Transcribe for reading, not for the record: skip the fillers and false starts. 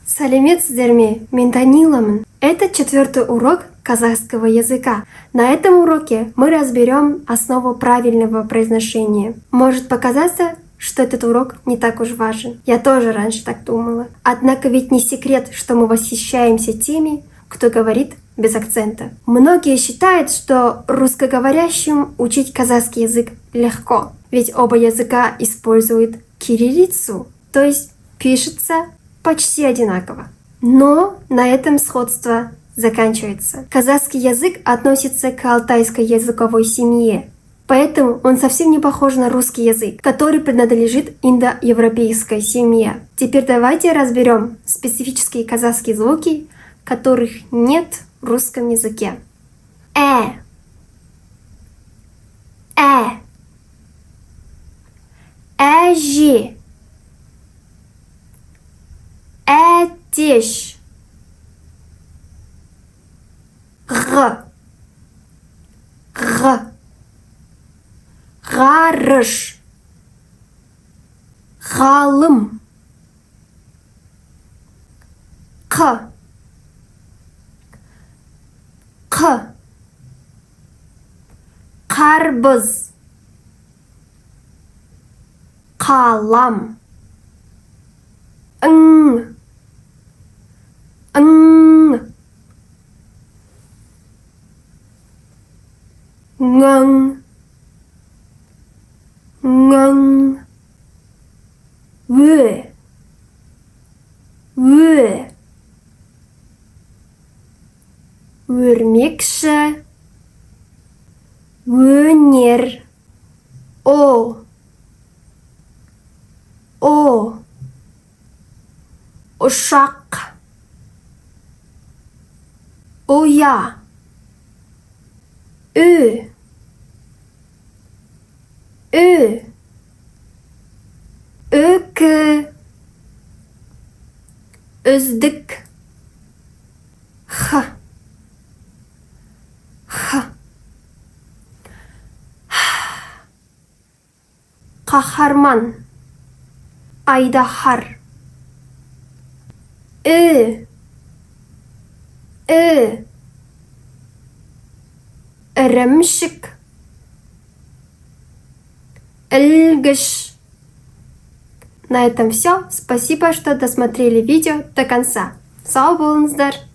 Сәлеметсіздер ме? Мен Даниламын. Это 4-й урок казахского языка. На этом уроке мы разберем основу правильного произношения. Может показаться, что этот урок не так уж важен. Я тоже раньше так думала. Однако ведь не секрет, что мы восхищаемся теми, кто говорит без акцента. Многие считают, что русскоговорящим учить казахский язык легко, ведь оба языка используют кириллицу, то есть пишется почти одинаково. Но на этом сходство заканчивается. Казахский язык относится к алтайской языковой семье, поэтому он совсем не похож на русский язык, который принадлежит индоевропейской семье. Теперь давайте разберем специфические казахские звуки, которых нет в русском языке. Әже, әтеш, ғ, ғарыш, ғалым, қ, қарбыз, қалам, ың, ңың, ө, өрмекші, өнер, о, ұшақ, ұя, үкі, үздік, х, қаһарман, айдаһар, ірімшік, ілгіш. На этом все. Спасибо, что досмотрели видео до конца. Сау болыңыздар!